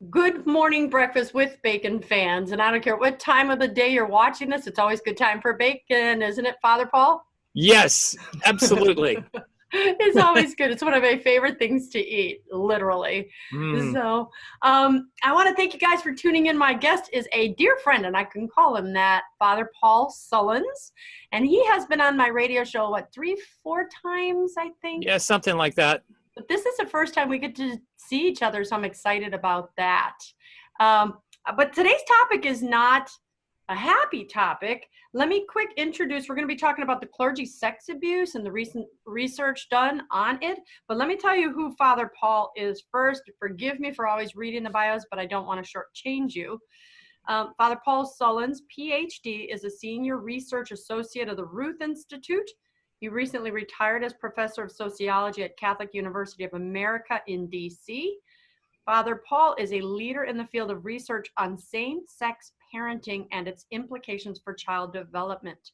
Good morning breakfast with bacon fans. And I don't care what time of the day you're watching this, it's always good time for bacon, isn't it, Father Paul? Yes, absolutely. It's always good. It's one of my favorite things to eat, literally. So I want to thank you guys for tuning in. My guest is a dear friend, and I can call him that, Father Paul Sullins. And he has been on my radio show, what, 3-4 times, I think? Yeah, something like that. But this is the first time we get to see each other, so I'm excited about that. But today's topic is not a happy topic. Let me quick introduce, we're going to be talking about the clergy sex abuse and the recent research done on it. But let me tell you who Father Paul is first. Forgive me for always reading the bios, but I don't want to shortchange you. Father Paul Sullins, Ph.D., is a senior research associate of the Ruth Institute. He recently retired as professor of sociology at Catholic University of America in D.C. Father Paul is a leader in the field of research on same-sex parenting and its implications for child development.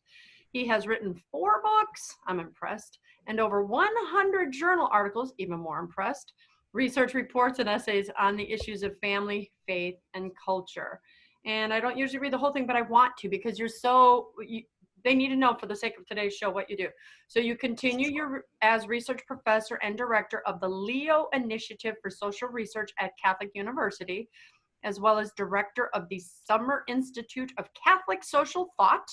He has written 4 books, I'm impressed, and over 100 journal articles, even more impressed, research reports and essays on the issues of family, faith, and culture. And I don't usually read the whole thing, but I want to because they need to know for the sake of today's show what you do. So you continue as research professor and director of the Leo Initiative for Social Research at Catholic University, as well as director of the Summer Institute of Catholic Social Thought.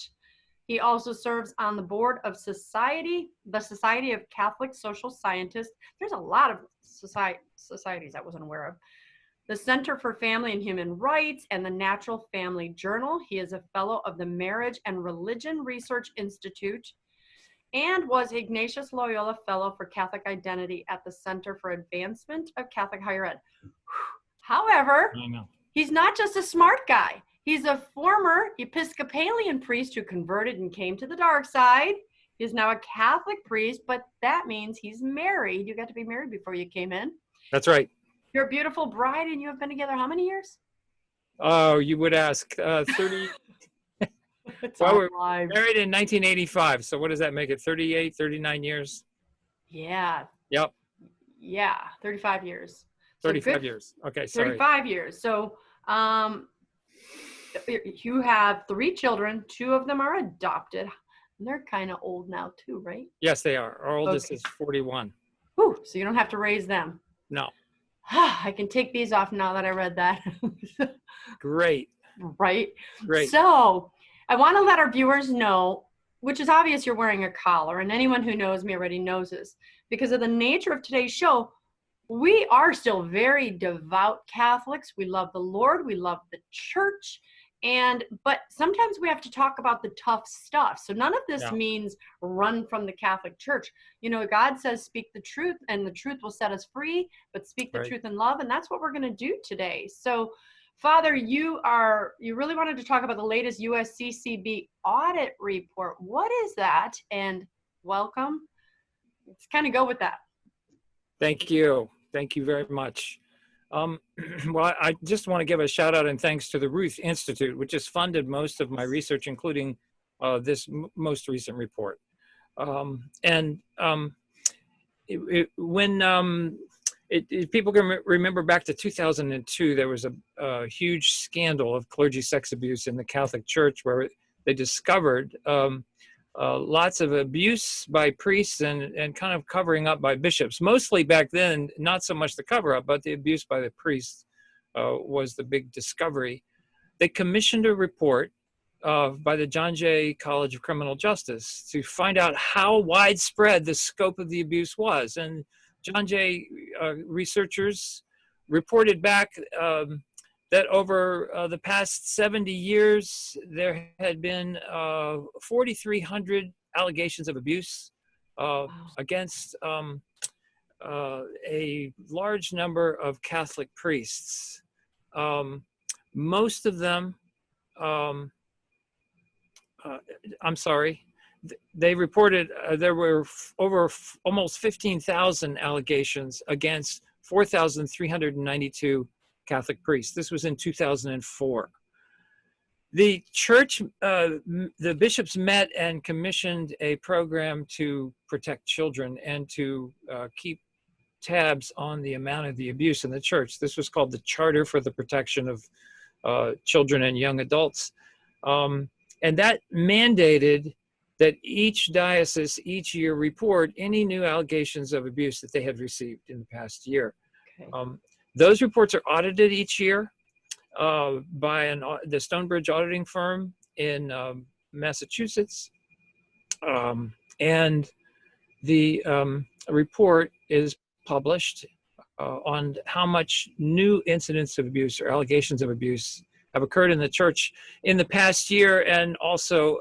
He also serves on the board of the Society of Catholic Social Scientists. There's a lot of societies I wasn't aware of. The Center for Family and Human Rights, and the Natural Family Journal. He is a fellow of the Marriage and Religion Research Institute and was Ignatius Loyola Fellow for Catholic Identity at the Center for Advancement of Catholic Higher Ed. However, he's not just a smart guy. He's a former Episcopalian priest who converted and came to the dark side. He's now a Catholic priest, but that means he's married. You got to be married before you came in. That's right. You're a beautiful bride, and you have been together how many years? Oh, you would ask. 30. Well, we're married in 1985. So what does that make it? 38, 39 years? Yeah. Yep. Yeah, 35 years. 35 years. Okay, sorry. 35 years. So you have 3 children. 2 of them are adopted. And they're kind of old now too, right? Yes, they are. Our oldest is 41. Whew, so you don't have to raise them. No. I can take these off now that I read that. Great. Right? Great. So I want to let our viewers know, which is obvious you're wearing a collar, and anyone who knows me already knows this. Because of the nature of today's show, we are still very devout Catholics. We love the Lord. We love the church. But sometimes we have to talk about the tough stuff. So none of this means run from the Catholic Church. You know, God says, speak the truth and the truth will set us free, but speak the truth in love. And that's what we're going to do today. So Father, you really wanted to talk about the latest USCCB audit report. What is that? And welcome. Let's kind of go with that. Thank you. Thank you very much. Well, I just want to give a shout out and thanks to the Ruth Institute, which has funded most of my research, including this most recent report. When people can remember back to 2002, there was a huge scandal of clergy sex abuse in the Catholic Church where they discovered lots of abuse by priests and kind of covering up by bishops. Mostly back then, not so much the cover up, but the abuse by the priests was the big discovery. They commissioned a report by the John Jay College of Criminal Justice to find out how widespread the scope of the abuse was. And John Jay researchers reported back that over the past 70 years, there had been 4,300 allegations of abuse against a large number of Catholic priests. Most of them, they reported there were over almost 15,000 allegations against 4,392 Catholic priests. This was in 2004. The church, the bishops met and commissioned a program to protect children and to keep tabs on the amount of the abuse in the church. This was called the Charter for the Protection of Children and Young Adults. And that mandated that each diocese each year report any new allegations of abuse that they had received in the past year. Okay. Those reports are audited each year by the Stonebridge auditing firm in Massachusetts. And the report is published on how much new incidents of abuse or allegations of abuse have occurred in the church in the past year, and also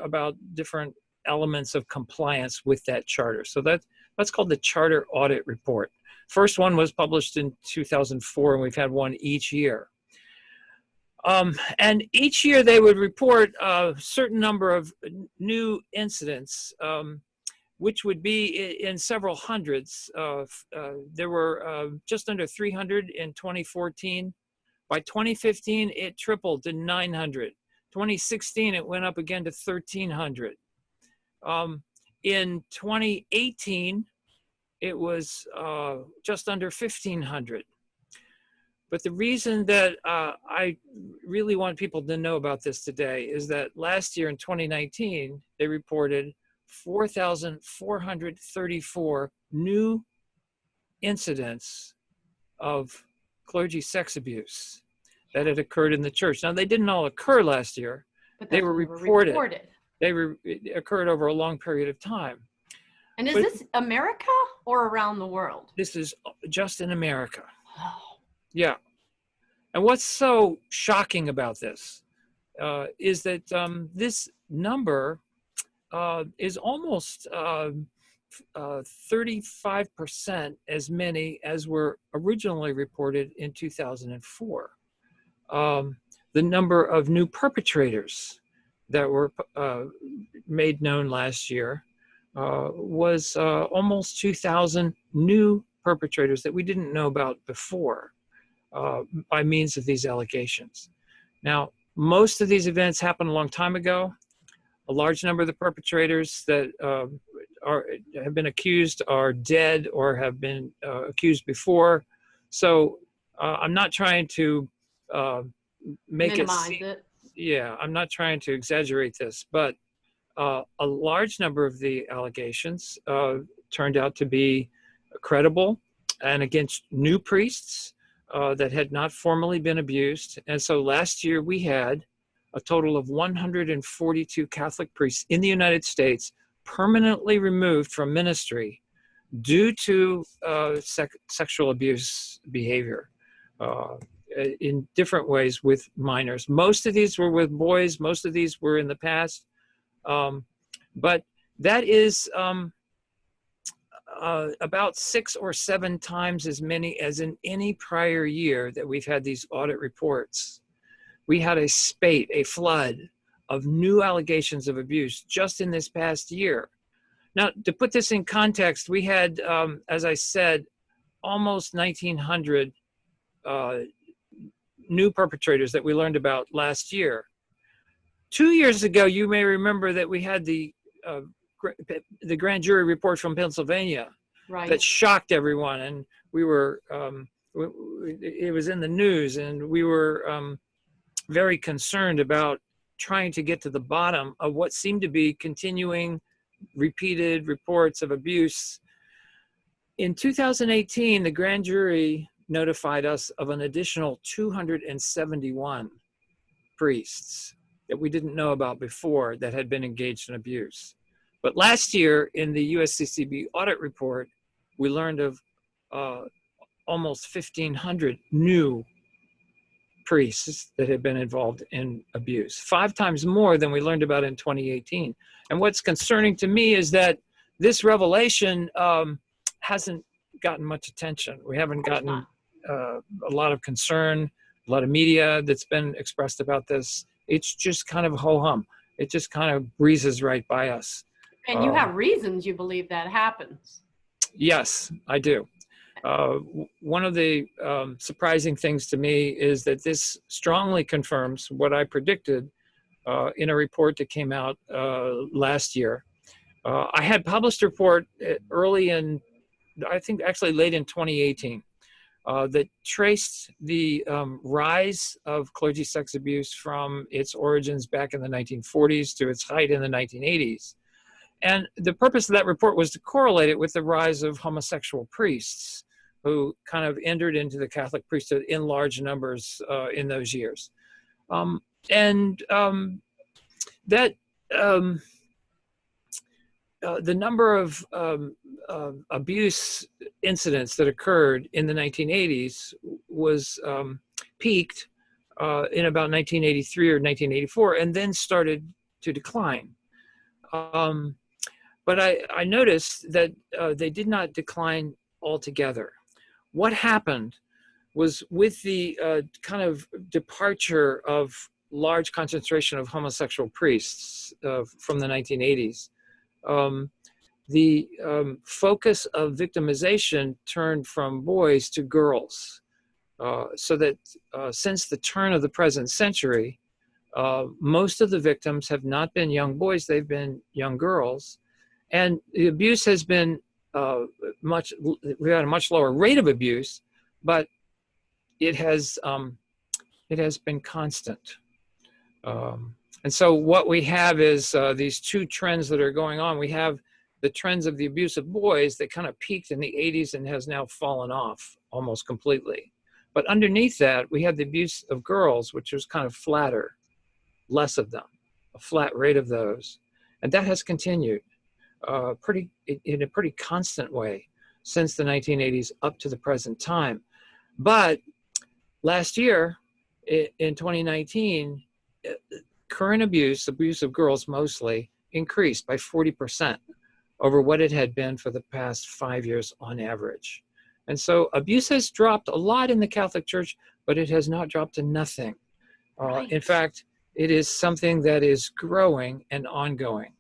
about different elements of compliance with that charter. So that's called the Charter Audit Report. First one was published in 2004, and we've had one each year. And each year they would report a certain number of new incidents, which would be in several hundreds. There were just under 300 in 2014. By 2015, it tripled to 900. 2016, it went up again to 1,300. In 2018, it was just under 1,500. But the reason that I really want people to know about this today is that last year in 2019, they reported 4,434 new incidents of clergy sex abuse that had occurred in the church. Now, they didn't all occur last year. But they were reported. It occurred over a long period of time. And is this America or around the world? This is just in America. Oh. Yeah. And what's so shocking about this is that this number is almost 35% as many as were originally reported in 2004. The number of new perpetrators that were made known last year was almost 2,000 new perpetrators that we didn't know about before by means of these allegations. Now, most of these events happened a long time ago. A large number of the perpetrators that have been accused are dead or have been accused before. So I'm not trying to make minimize it. Yeah, I'm not trying to exaggerate this, but a large number of the allegations turned out to be credible and against new priests that had not formally been abused. And so last year we had a total of 142 Catholic priests in the United States permanently removed from ministry due to sexual abuse behavior in different ways with minors. Most of these were with boys, most of these were in the past. But that is about 6 or 7 times as many as in any prior year that we've had these audit reports. We had a spate, a flood of new allegations of abuse just in this past year. Now, to put this in context, we had, as I said, almost 1,900 new perpetrators that we learned about last year. 2 years ago, you may remember that we had the grand jury report from Pennsylvania, right, that shocked everyone, and we were it was in the news, and we were very concerned about trying to get to the bottom of what seemed to be continuing repeated reports of abuse. In 2018, the grand jury notified us of an additional 271 priests that we didn't know about before that had been engaged in abuse. But last year in the USCCB audit report, we learned of almost 1,500 new priests that had been involved in abuse, 5 times more than we learned about in 2018. And what's concerning to me is that this revelation hasn't gotten much attention. We haven't gotten a lot of concern, a lot of media that's been expressed about this. It's just kind of ho-hum. It just kind of breezes right by us. And you have reasons you believe that happens. Yes, I do. One of the surprising things to me is that this strongly confirms what I predicted in a report that came out last year. I had published a report early in I think actually late in 2018, that traced the rise of clergy sex abuse from its origins back in the 1940s to its height in the 1980s. And the purpose of that report was to correlate it with the rise of homosexual priests who kind of entered into the Catholic priesthood in large numbers in those years. That the number of abuse incidents that occurred in the 1980s was peaked in about 1983 or 1984 and then started to decline. But I noticed that they did not decline altogether. What happened was with the kind of departure of large concentration of homosexual priests from the 1980s, the focus of victimization turned from boys to girls. So that since the turn of the present century, most of the victims have not been young boys, they've been young girls. And the abuse has been we had a much lower rate of abuse, but it has been constant. And so what we have is these two trends that are going on. We have the trends of the abuse of boys that kind of peaked in the 80s and has now fallen off almost completely. But underneath that, we have the abuse of girls, which was kind of flatter, less of them, a flat rate of those. And that has continued in a pretty constant way since the 1980s up to the present time. But last year, in 2019, current abuse of girls mostly, increased by 40% over what it had been for the past 5 years on average. And so abuse has dropped a lot in the Catholic Church, but it has not dropped to nothing. Right. In fact, it is something that is growing and ongoing.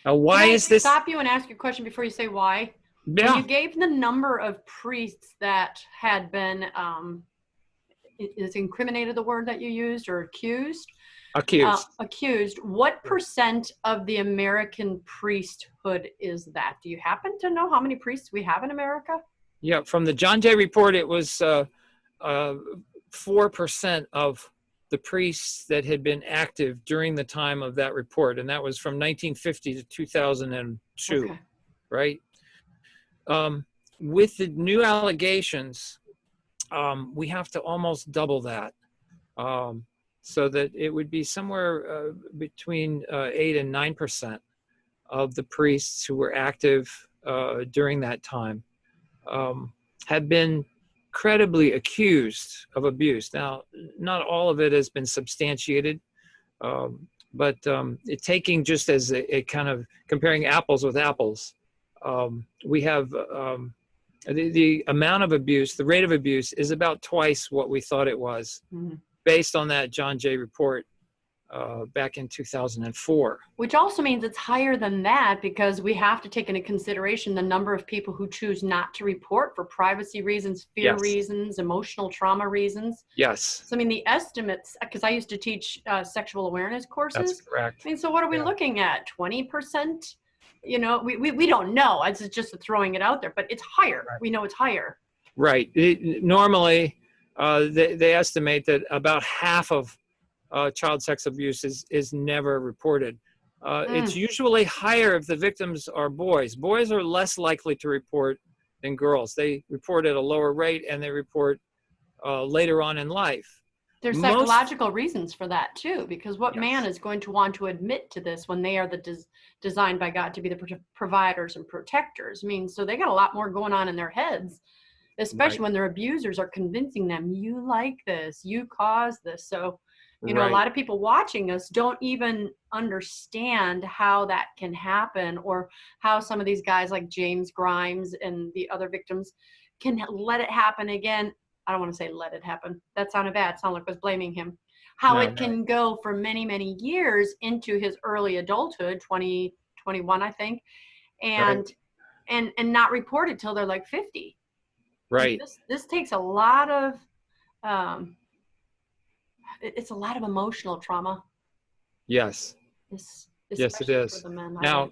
Now, why Can I is this? stop you and ask you a question before you say why? Yeah. When you gave the number of priests that had been, is incriminated the word that you used, or accused? Accused. What percent of the American priesthood is that? Do you happen to know how many priests we have in America? Yeah, from the John Jay report, it was 4% of the priests that had been active during the time of that report, and that was from 1950 to 2002, okay. Right? With the new allegations, we have to almost double that, so that it would be somewhere between 8 and 9% of the priests who were active during that time have been credibly accused of abuse. Now, not all of it has been substantiated, but taking just as a kind of comparing apples with apples, we have the amount of abuse, the rate of abuse is about twice what we thought it was, based on that John Jay report back in 2004. Which also means it's higher than that, because we have to take into consideration the number of people who choose not to report for privacy reasons, fear reasons, emotional trauma reasons. Yes. So, I mean, the estimates, because I used to teach sexual awareness courses. That's correct. I mean, so what are we looking at? 20%? You know, we don't know. It's just throwing it out there, but it's higher. Right. We know it's higher. Right. Normally, they estimate that about half of child sex abuse is never reported. It's usually higher if the victims are boys. Boys are less likely to report than girls. They report at a lower rate, and they report later on in life. There's psychological reasons for that too, because what man is going to want to admit to this when they are designed by God to be the providers and protectors? I mean, so they got a lot more going on in their heads, especially when their abusers are convincing them, you like this, you caused this. So, you know, a lot of people watching us don't even understand how that can happen, or how some of these guys like James Grimes and the other victims can let it happen again. I don't want to say let it happen. That sounded bad. It sounded like I was blaming him. How it can go for many, many years into his early adulthood, 20, 21, I think, and not reported till they're like 50. Right. This takes a lot of, it's a lot of emotional trauma. Yes. Yes, it is. For the men. Now,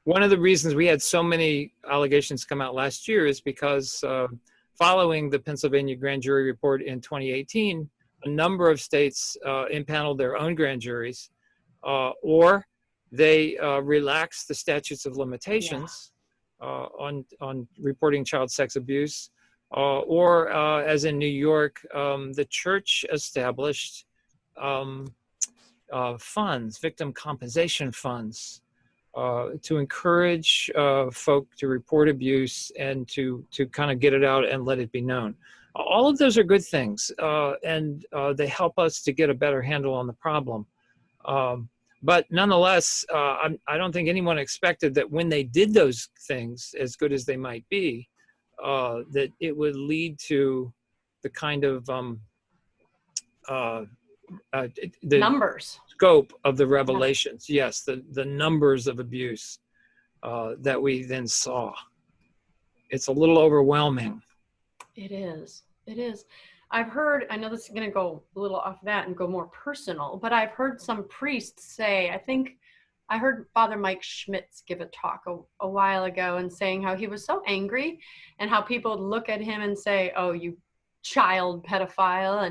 One of the reasons we had so many allegations come out last year is because following the Pennsylvania grand jury report in 2018, a number of states impaneled their own grand juries, or they relaxed the statutes of limitations on reporting child sex abuse, or as in New York, the church established funds, victim compensation funds, to encourage folk to report abuse and to kind of get it out and let it be known. All of those are good things, and they help us to get a better handle on the problem. But nonetheless, I don't think anyone expected that when they did those things, as good as they might be, that it would lead to the kind of the Numbers. scope of the revelations. Yes, the numbers of abuse that we then saw. It's a little overwhelming. It is. It is. I've heard, I know this is going to go a little off that and go more personal, but I've heard some priests say, I think I heard Father Mike Schmitz give a talk a while ago and saying how he was so angry and how people would look at him and say, oh, you child pedophile.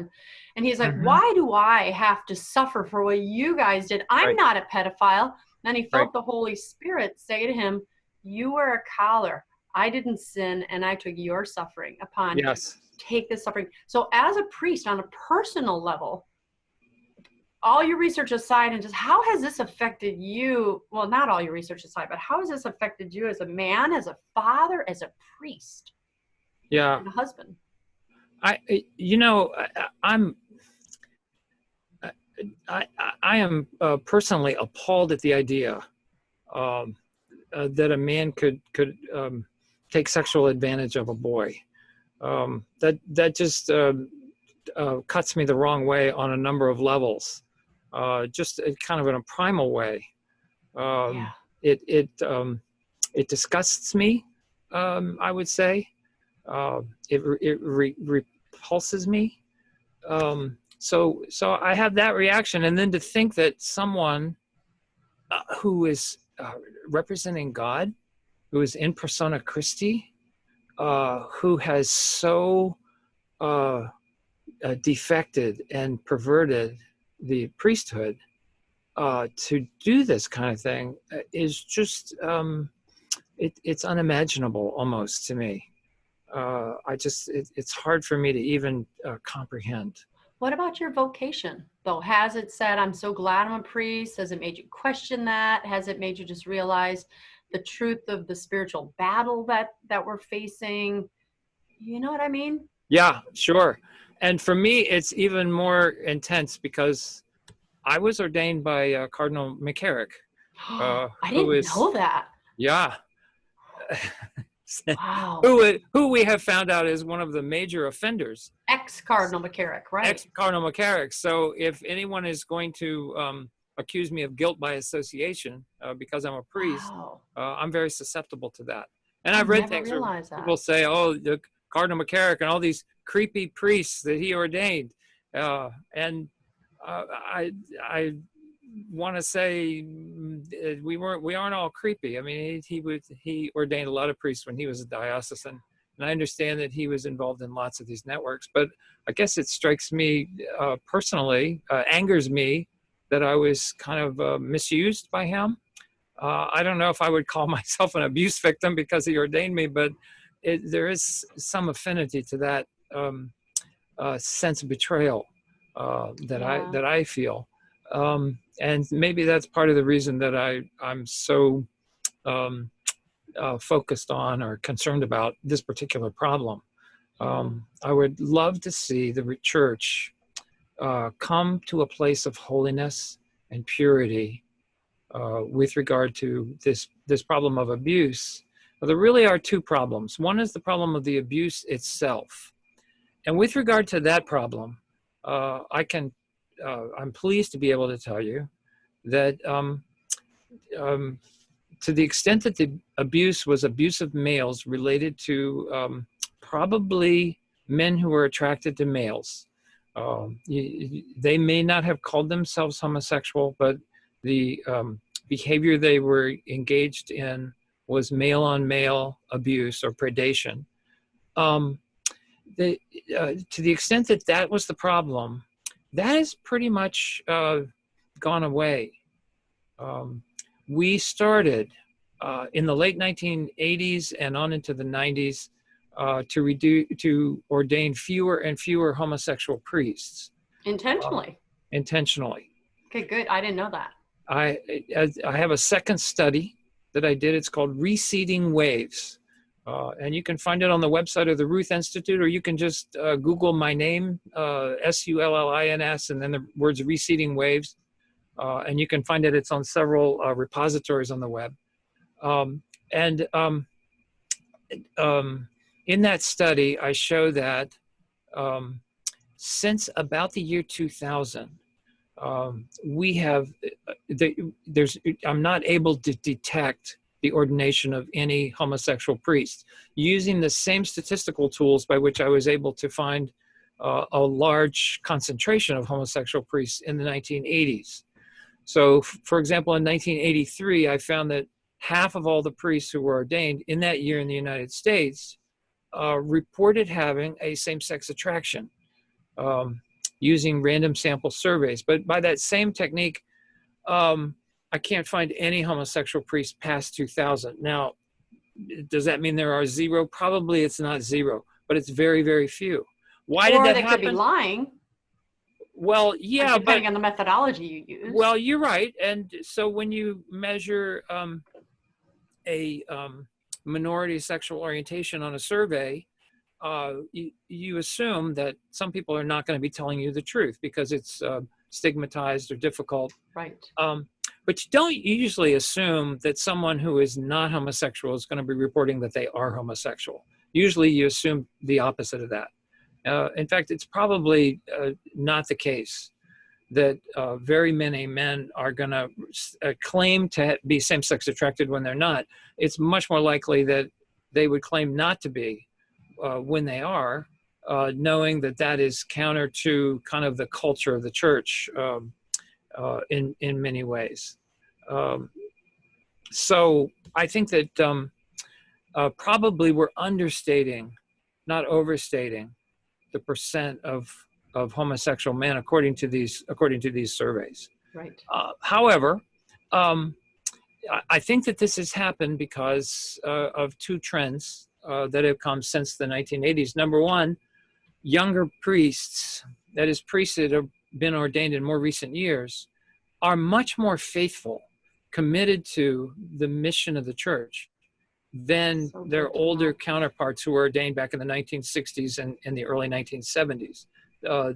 And he's like, why do I have to suffer for what you guys did? I'm not a pedophile. And he felt the Holy Spirit say to him, you were a collar. I didn't sin, and I took your suffering upon take this suffering. So as a priest on a personal level, all your research aside, and just how has this affected you? Well, not all your research aside, but how has this affected you as a man, as a father, as a priest, and a husband? I am personally appalled at the idea that a man could take sexual advantage of a boy. That just cuts me the wrong way on a number of levels. Just kind of in a primal way. It disgusts me. I would say it repulses me. So I have that reaction, and then to think that someone who is representing God, who is in persona Christi, who has so defected and perverted the priesthood, to do this kind of thing is just, it's unimaginable almost to me. It's hard for me to even comprehend. What about your vocation, though? Has it said, I'm so glad I'm a priest? Has it made you question that? Has it made you just realize the truth of the spiritual battle that we're facing? You know what I mean? Yeah, sure. And for me, it's even more intense because I was ordained by Cardinal McCarrick. I didn't know that. Yeah. Wow. Who we have found out is one of the major offenders. Ex-Cardinal McCarrick, right? Ex-Cardinal McCarrick. So if anyone is going to accuse me of guilt by association because I'm a priest, I'm very susceptible to that. And I've read things where people say, oh, the Cardinal McCarrick and all these creepy priests that he ordained. And I want to say we aren't all creepy. I mean, he ordained a lot of priests when he was a diocesan, and I understand that he was involved in lots of these networks. But I guess it strikes me personally, angers me that I was kind of misused by him. I don't know if I would call myself an abuse victim because he ordained me, but there is some affinity to that sense of betrayal that I feel. And maybe that's part of the reason that I'm so focused on or concerned about this particular problem. I would love to see the church come to a place of holiness and purity with regard to this problem of abuse. Well, there really are two problems. One is the problem of the abuse itself. And with regard to that problem, I'm pleased to be able to tell you that to the extent that the abuse was abuse of males related to probably men who were attracted to males. They may not have called themselves homosexual, but the behavior they were engaged in was male-on-male abuse or predation. To the extent that that was the problem, that has pretty much gone away. We started in the late 1980s and on into the 90s to ordain fewer and fewer homosexual priests. Intentionally. Intentionally. Okay, good. I didn't know that. I have a second study that I did. It's called Reseeding Waves. And you can find it on the website of the Ruth Institute, or you can just Google my name, Sullins, and then the words Reseeding Waves. And you can find it. It's on several repositories on the web. In that study, I show that since about the year 2000, we have, I'm not able to detect the ordination of any homosexual priest using the same statistical tools by which I was able to find a large concentration of homosexual priests in the 1980s. So, for example, in 1983, I found that half of all the priests who were ordained in that year in the United States reported having a same-sex attraction using random sample surveys. But by that same technique, I can't find any homosexual priests past 2000. Now, does that mean there are zero? Probably it's not zero, but it's very, very few. Why did that happen? Or they could be lying. Well, yeah, depending on the methodology you use. Well, you're right. And so when you measure a minority sexual orientation on a survey, you assume that some people are not going to be telling you the truth because it's stigmatized or difficult. Right. But you don't usually assume that someone who is not homosexual is going to be reporting that they are homosexual. Usually you assume the opposite of that. In fact, it's probably not the case that very many men are going to claim to be same-sex attracted when they're not. It's much more likely that they would claim not to be when they are, knowing that that is counter to kind of the culture of the church in many ways. So I think that probably we're understating, not overstating, the percent of homosexual men according to these surveys. Right. However, I think that this has happened because of two trends that have come since the 1980s. Number one, younger priests, that is, priests that have been ordained in more recent years, are much more faithful, committed to the mission of the church than their older counterparts who were ordained back in the 1960s and in the early 1970s.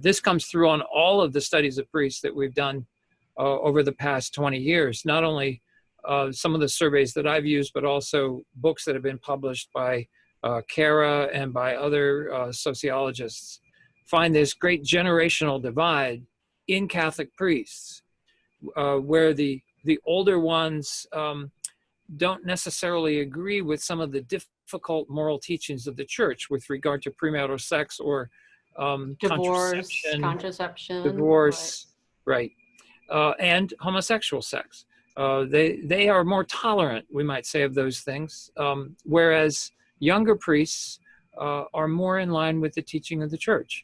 This comes through on all of the studies of priests that we've done over the past 20 years, not only some of the surveys that I've used, but also books that have been published by Kara and by other sociologists, find this great generational divide in Catholic priests, where the older ones don't necessarily agree with some of the difficult moral teachings of the church with regard to premarital sex or contraception, divorce, right, and homosexual sex. They are more tolerant, we might say, of those things, whereas younger priests are more in line with the teaching of the church.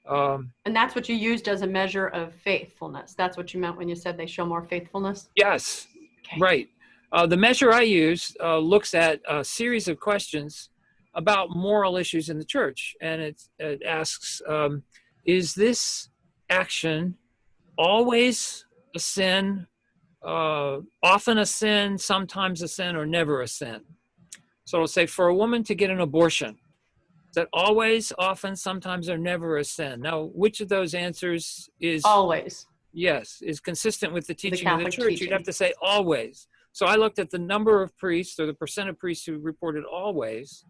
And that's what you used as a measure of faithfulness. That's what you meant when you said they show more faithfulness? Yes, okay. Right. The measure I use looks at a series of questions about moral issues in the church. And it asks, is this action always a sin, often a sin, sometimes a sin, or never a sin? So it'll say, for a woman to get an abortion, is that always, often, sometimes, or never a sin? Now, which of those answers is... Always. Yes, is consistent with the teaching of the church? Teaching. You'd have to say always. So I looked at the number of priests, or the percent of priests who reported always,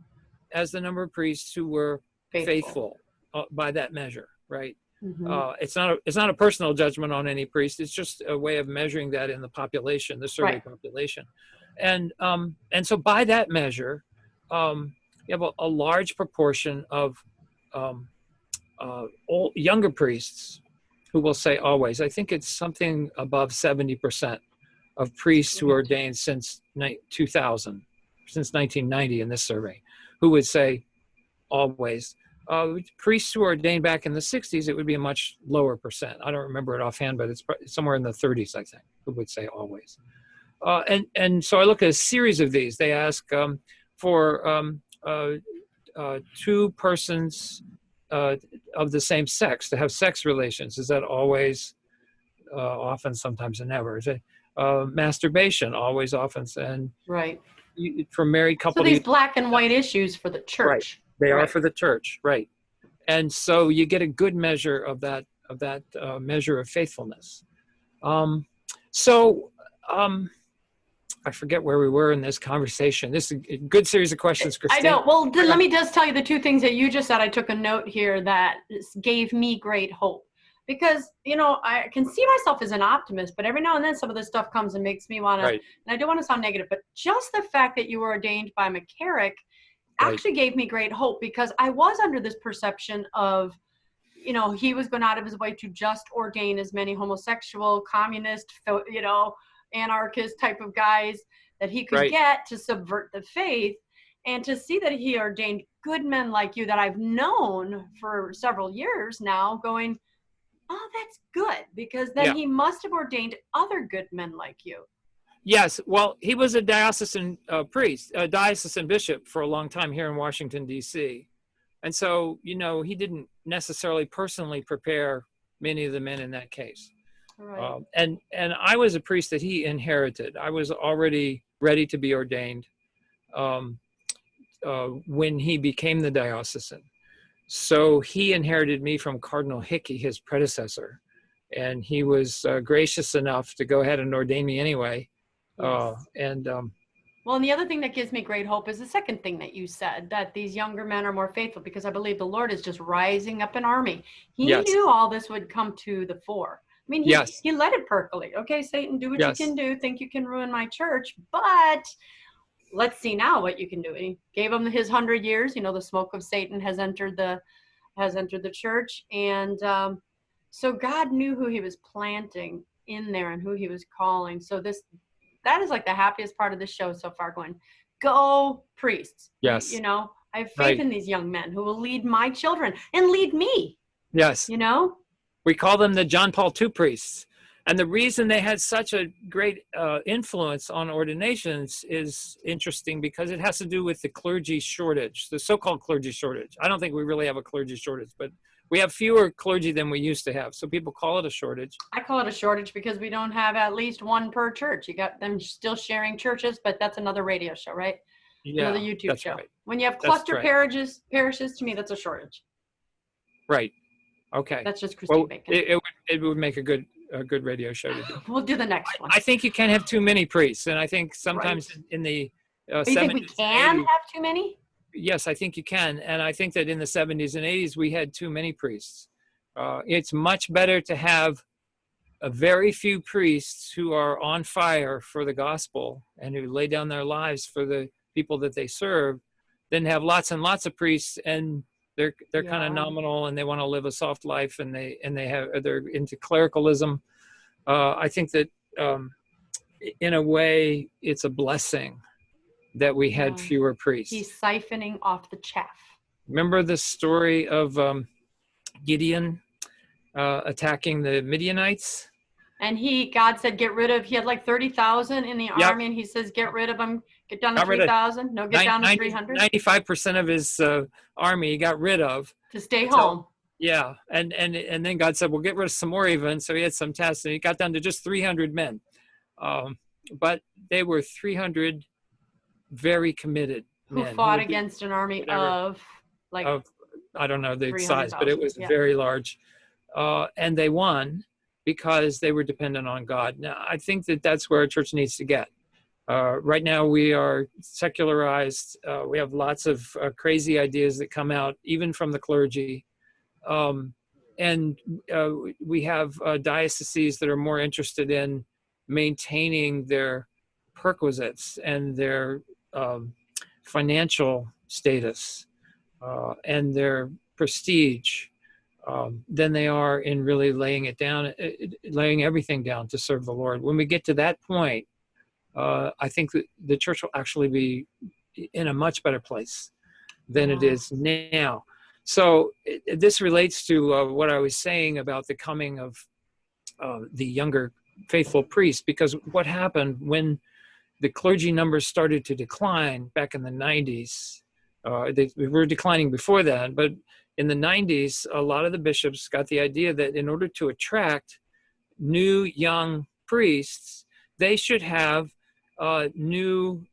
as the number of priests who were faithful by that measure, right? Mm-hmm. It's not a personal judgment on any priest. It's just a way of measuring that in the population, the survey population. And so by that measure, you have a large proportion of younger priests who will say always. I think it's something above 70% of priests who are ordained since 2000, since 1990 in this survey, who would say always. Priests who were ordained back in the 60s, it would be a much lower percent. I don't remember it offhand, but it's somewhere in the 30s, I think, who would say always. And so I look at a series of these. They ask for two persons of the same sex to have sex relations. Is that always, often, sometimes, and never? Is it masturbation? Always, often, and Right. For married couple. So these black and white issues for the church. Right. They are for the church, right? And so you get a good measure of that measure of faithfulness. I forget where we were in this conversation. This is a good series of questions, Christine. I know. Well, let me just tell you the two things that you just said. I took a note here that gave me great hope. Because, I can see myself as an optimist, but every now and then some of this stuff comes and makes me want to, and I don't want to sound negative, but just the fact that you were ordained by McCarrick actually gave me great hope, because I was under this perception of, he was going out of his way to just ordain as many homosexual, communist, anarchist type of guys that he could get to subvert the faith. And to see that he ordained good men like you that I've known for several years now, going, oh, that's good, because then he must have ordained other good men like you. Yes, well, he was a diocesan priest, a diocesan bishop for a long time here in Washington, D.C. And so, he didn't necessarily personally prepare many of the men in that case. Right. And I was a priest that he inherited. I was already ready to be ordained when he became the diocesan. So he inherited me from Cardinal Hickey, his predecessor. And he was gracious enough to go ahead and ordain me anyway. Well, and the other thing that gives me great hope is the second thing that you said, that these younger men are more faithful, because I believe the Lord is just rising up an army. He knew all this would come to the fore. I mean, he let it percolate. Okay, Satan, do what you can do. Think you can ruin my church, but let's see now what you can do. And he gave him his 100 years. The smoke of Satan has entered the church, and so God knew who he was planting in there and who he was calling. So that is like the happiest part of the show so far, going, go priests. Yes. I have faith in these young men who will lead my children and lead me. Yes. We call them the John Paul II priests. And the reason they had such a great influence on ordinations is interesting, because it has to do with the clergy shortage, the so-called clergy shortage. I don't think we really have a clergy shortage, but we have fewer clergy than we used to have. So people call it a shortage. I call it a shortage because we don't have at least one per church. You got them still sharing churches, but that's another radio show, right? Yeah, another YouTube show. Right. When you have cluster parishes, to me, that's a shortage. Right. Okay. That's just Christine Bacon. It would make a good radio show to do. We'll do the next one. I think you can't have too many priests, and I think sometimes in the 70s, you think we can have too many? Yes, I think you can, and I think that in the 70s and 80s we had too many priests. It's much better to have a very few priests who are on fire for the gospel and who lay down their lives for the people that they serve, than have lots and lots of priests and they're kind of nominal and they want to live a soft life and they're into clericalism. I think that in a way it's a blessing that we had fewer priests. He's siphoning off the chaff. Remember the story of Gideon attacking the Midianites? And God said, he had like 30,000 in the army, and he says, get rid of them, get down to 3,000. No, get down to 300. 95% of his army he got rid of. To stay home. Yeah, and then God said, well, get rid of some more even. So he had some tests, and he got down to just 300 men. But they were 300 very committed men. Who fought against an army of I don't know the size, but it was very large. And they won because they were dependent on God. Now, I think that that's where our church needs to get. Right now, we are secularized. We have lots of crazy ideas that come out, even from the clergy. And we have dioceses that are more interested in maintaining their perquisites and their financial status and their prestige. than they are in really laying it down, laying everything down to serve the Lord. When we get to that point, I think that the church will actually be in a much better place than it is now. So this relates to what I was saying about the coming of the younger faithful priests, because what happened when the clergy numbers started to decline back in the 90s, they were declining before that, but in the 90s, a lot of the bishops got the idea that in order to attract new young priests, they should have new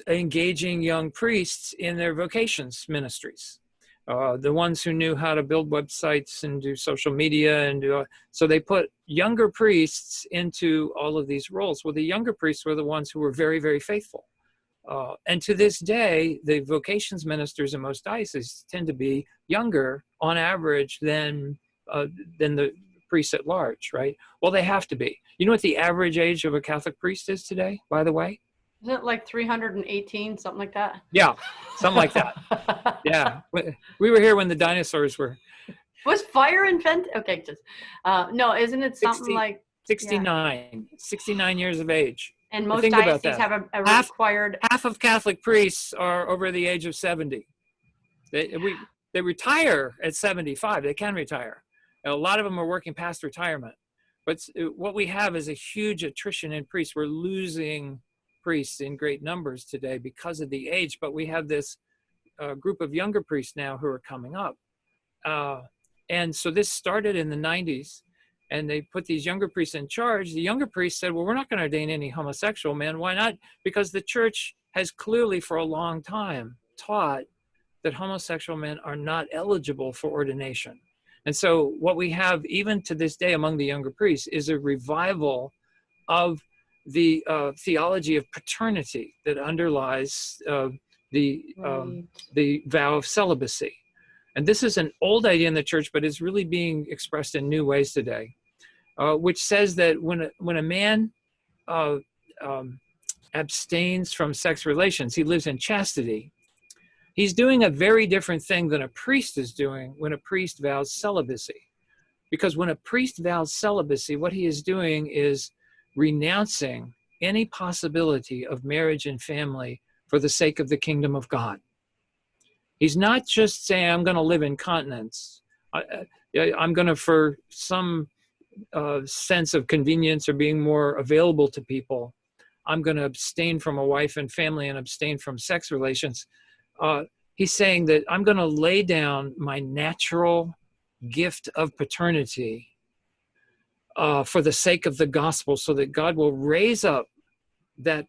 engaging young priests in their vocations ministries. The ones who knew how to build websites and do social media and so they put younger priests into all of these roles. Well, the younger priests were the ones who were very, very faithful. And to this day, the vocations ministers in most dioceses tend to be younger on average than the priests at large, right? Well, they have to be. You know what the average age of a Catholic priest is today, by the way? Is it like 318, something like that? Yeah, something like that. Yeah, we were here when the dinosaurs were. Was fire invented? Okay, just no, isn't it something 60, like 69, 69 years of age. And most think about dioceses that. have a Half- required. Half of Catholic priests are over the age of 70. They retire at 75. They can retire. And a lot of them are working past retirement. But what we have is a huge attrition in priests. We're losing priests in great numbers today because of the age, but we have this group of younger priests now who are coming up. And so this started in the 90s, and they put these younger priests in charge. The younger priests said, well, we're not going to ordain any homosexual men. Why not? Because the church has clearly for a long time taught that homosexual men are not eligible for ordination. And so what we have even to this day among the younger priests is a revival of the theology of paternity that underlies the vow of celibacy. And this is an old idea in the church, but it's really being expressed in new ways today, which says that when a man abstains from sex relations, he lives in chastity. He's doing a very different thing than a priest is doing when a priest vows celibacy. Because when a priest vows celibacy, what he is doing is renouncing any possibility of marriage and family for the sake of the kingdom of God. He's not just saying, I'm going to live in continence. I'm going to, for some sense of convenience or being more available to people, I'm going to abstain from a wife and family and abstain from sex relations. He's saying that I'm going to lay down my natural gift of paternity for the sake of the gospel, so that God will raise up that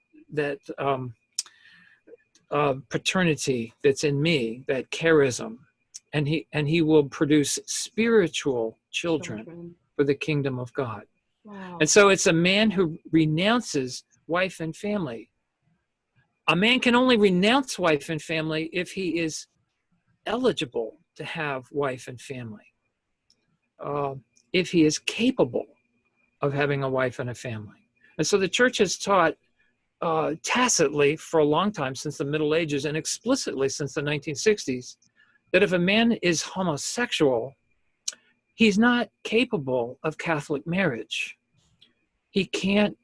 paternity that's in me, that charism, and he will produce spiritual children for the kingdom of God. Wow. And so it's a man who renounces wife and family. A man can only renounce wife and family if he is eligible to have wife and family. If he is capable of having a wife and a family. And so the church has taught tacitly for a long time, since the Middle Ages, and explicitly since the 1960s, that if a man is homosexual, he's not capable of Catholic marriage. He can't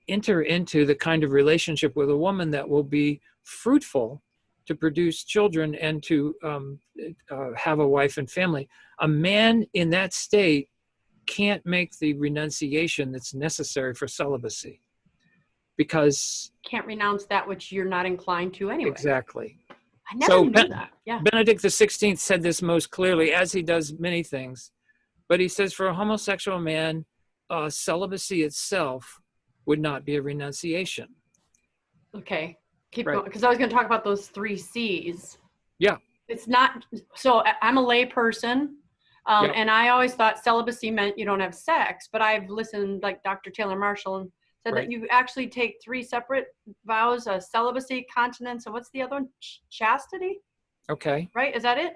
enter into the kind of relationship with a woman that will be fruitful to produce children and to have a wife and family. A man in that state can't make the renunciation that's necessary for celibacy, because Can't renounce that which you're not inclined to anyway. exactly. I never knew that. Yeah. Benedict XVI said this most clearly, as he does many things, but he says for a homosexual man, celibacy itself would not be a renunciation. Okay. Keep Right. going, because I was going to talk about those 3 C's. Yeah. It's not, so I'm a lay person, Yeah. and I always thought celibacy meant you don't have sex, but I've listened, like Dr. Taylor Marshall, and said Right. that you actually take 3 separate vows: celibacy, continence, and what's the other one? Chastity, Okay. right? Is that it?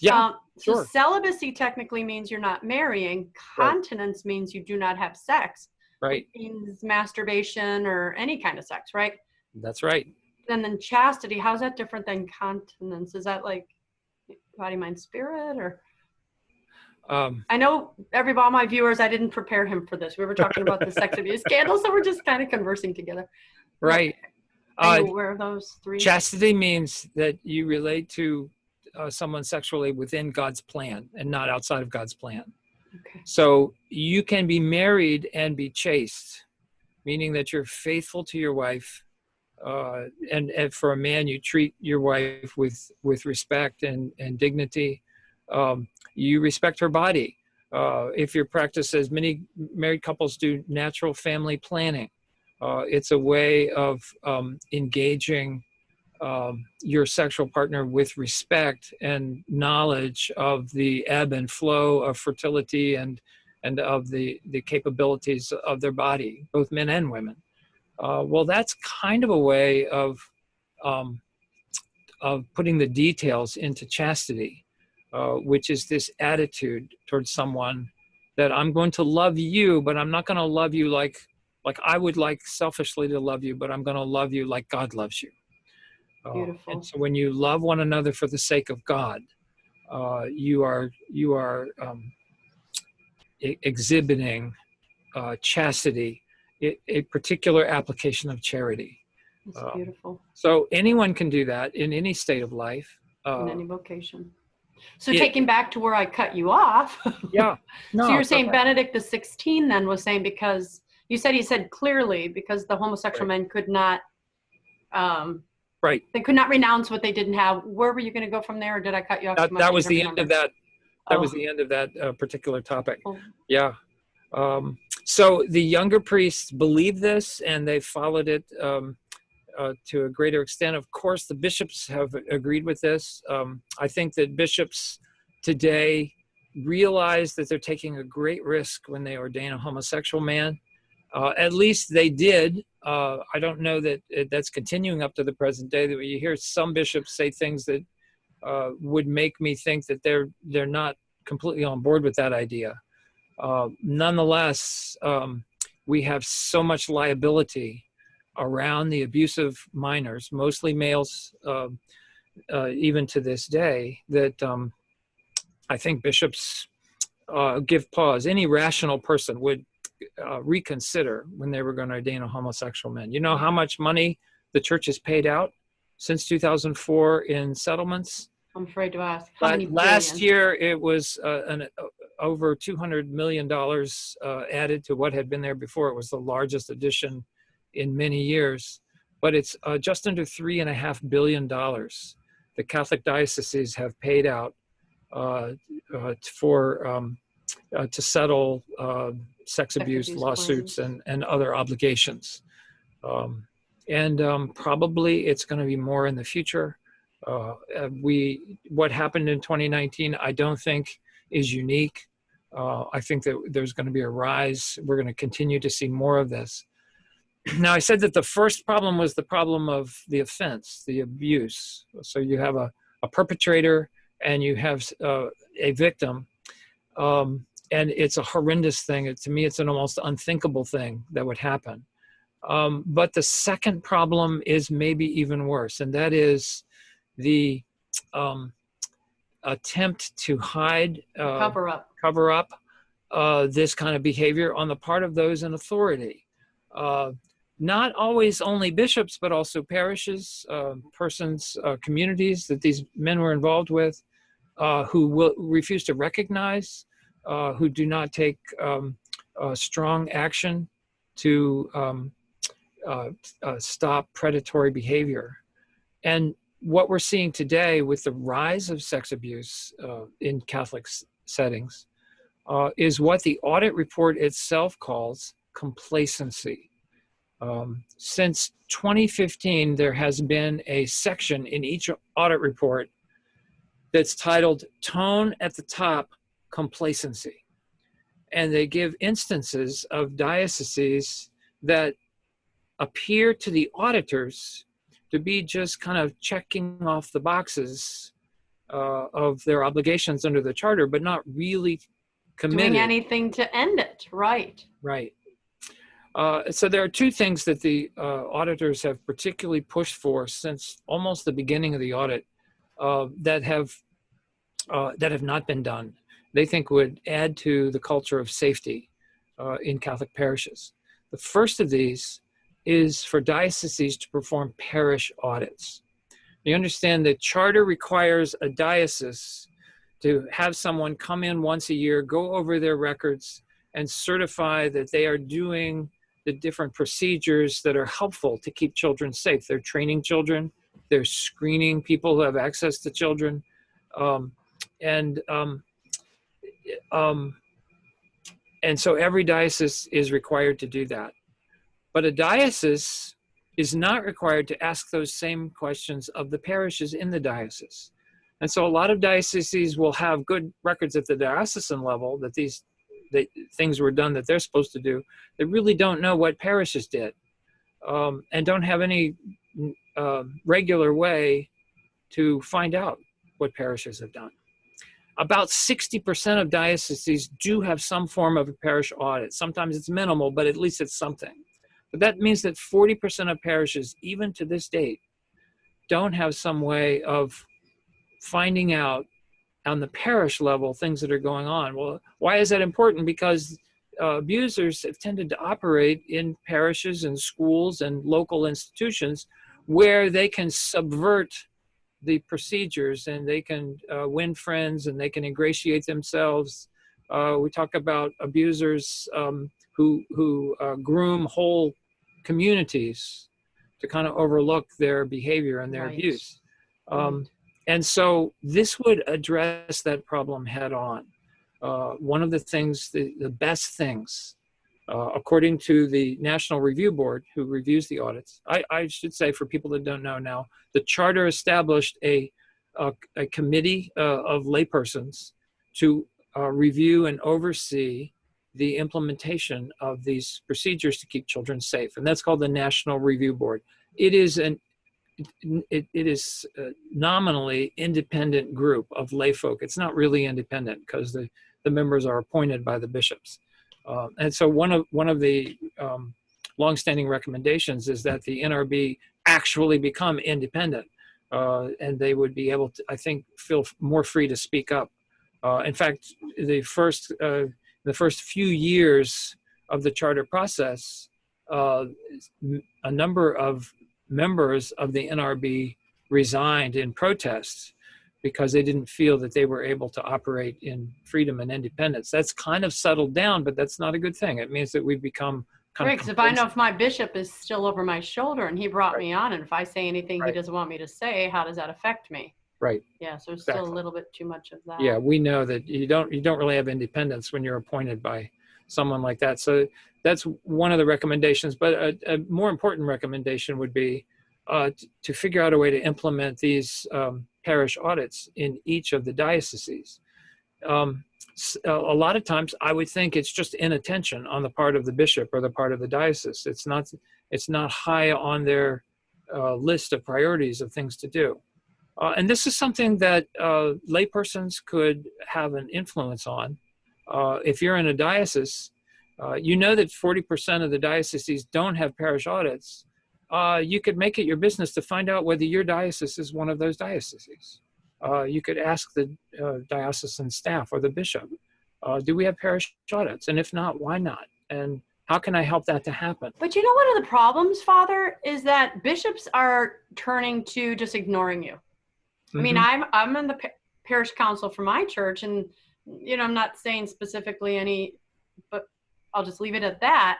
Yeah. So sure. celibacy technically means you're not marrying. Continence means you do not have sex. Right. It means masturbation or any kind of sex, right? That's right. And then chastity, how's that different than continence? Is that like body, mind, spirit, or? I know all my viewers, I didn't prepare him for this. We were talking about the sex abuse scandal, so we're just kind of conversing together. Right. Are you aware of those three? Chastity means that you relate to someone sexually within God's plan and not outside of God's plan. Okay. So you can be married and be chaste, meaning that you're faithful to your wife. And for a man, you treat your wife with respect and dignity. You respect her body. If your practice, as many married couples do, natural family planning, it's a way of engaging your sexual partner with respect and knowledge of the ebb and flow of fertility and of the capabilities of their body, both men and women. Well, that's kind of a way of putting the details into chastity, which is this attitude towards someone that I'm going to love you, but I'm not going to love you like I would like selfishly to love you, but I'm going to love you like God loves you. Beautiful. And so when you love one another for the sake of God, you are exhibiting chastity, a particular application of charity. That's beautiful. So anyone can do that in any state of life. In any vocation. So taking back to where I cut you off. Yeah. No, so you're saying Benedict XVI then was saying, because you said he said clearly because the homosexual men could not right. They could not renounce what they didn't have. Where were you going to go from there, or did I cut you off? That was the end of that. That was the end of that particular topic. Oh. Yeah. So the younger priests believed this, and they followed it to a greater extent. Of course, the bishops have agreed with this. I think that bishops today realize that they're taking a great risk when they ordain a homosexual man. At least they did. I don't know that that's continuing up to the present day. That you hear some bishops say things that would make me think that they're not completely on board with that idea. Nonetheless, we have so much liability around the abuse of minors, mostly males, even to this day, that I think bishops give pause. Any rational person would reconsider when they were going to ordain a homosexual man. You know how much money the church has paid out since 2004 in settlements? I'm afraid to ask. How many last year it was over $200 million added to what had been there before. It was the largest addition in many years, but it's just under $3.5 billion the Catholic dioceses have paid out to settle sex abuse lawsuits and other obligations. Probably it's going to be more in the future. What happened in 2019, I don't think is unique. I think that there's going to be a rise. We're going to continue to see more of this. Now, I said that the first problem was the problem of the offense, the abuse. So you have a perpetrator and you have a victim. And it's a horrendous thing. To me, it's an almost unthinkable thing that would happen. But the second problem is maybe even worse, and that is the attempt to hide, cover up this kind of behavior on the part of those in authority. Not always only bishops, but also parishes, persons, communities that these men were involved with, who will refuse to recognize, who do not take strong action to stop predatory behavior. And what we're seeing today with the rise of sex abuse in Catholic settings is what the audit report itself calls complacency. Since 2015, there has been a section in each audit report that's titled Tone at the Top, Complacency. And they give instances of dioceses that appear to the auditors to be just kind of checking off the boxes of their obligations under the charter, but not really committed. Doing anything to end it, right. Right. So there are two things that the auditors have particularly pushed for since almost the beginning of the audit that have not been done. they think would add to the culture of safety in Catholic parishes. The first of these is for dioceses to perform parish audits. You understand that charter requires a diocese to have someone come in once a year, go over their records, and certify that they are doing the different procedures that are helpful to keep children safe. They're training children, they're screening people who have access to children, and so every diocese is required to do that. But a diocese is not required to ask those same questions of the parishes in the diocese. And so a lot of dioceses will have good records at the diocesan level that these things were done that they're supposed to do. They really don't know what parishes did, and don't have any regular way to find out what parishes have done. About 60% of dioceses do have some form of a parish audit. Sometimes it's minimal, but at least it's something. But that means that 40% of parishes, even to this date, don't have some way of finding out on the parish level things that are going on. Well, why is that important? Because abusers have tended to operate in parishes and schools and local institutions where they can subvert the procedures and they can win friends and they can ingratiate themselves. We talk about abusers who groom whole communities to kind of overlook their behavior and their abuse. And so this would address that problem head on. One of the things, the best things, according to the National Review Board, who reviews the audits, I should say for people that don't know now, the charter established a committee of laypersons to review and oversee the implementation of these procedures to keep children safe. And that's called the National Review Board. It is a nominally independent group of lay folk. It's not really independent because the members are appointed by the bishops. And so one of the longstanding recommendations is that the NRB actually become independent, and they would be able to, I think, feel more free to speak up. In fact, the first few years of the charter process, a number of members of the NRB resigned in protest because they didn't feel that they were able to operate in freedom and independence. That's kind of settled down, but that's not a good thing. It means that we've become kind of because if I know if my bishop is still over my shoulder and he brought me on, and if I say anything he doesn't want me to say, how does that affect me? Right. Yeah, so it's still a little bit too much of that. Yeah, we know that you don't really have independence when you're appointed by someone like that. So that's one of the recommendations. But a more important recommendation would be to figure out a way to implement these parish audits in each of the dioceses. A lot of times I would think it's just inattention on the part of the bishop or the part of the diocese. It's not high on their list of priorities of things to do. And this is something that laypersons could have an influence on. If you're in a diocese, you know that 40% of the dioceses don't have parish audits. You could make it your business to find out whether your diocese is one of those dioceses. You could ask the diocesan staff or the bishop, do we have parish audits? And if not, why not? And how can I help that to happen? But you know, one of the problems, Father, is that bishops are turning to just ignoring you. I mean, I'm in the parish council for my church, and I'm not saying specifically any, but I'll just leave it at that.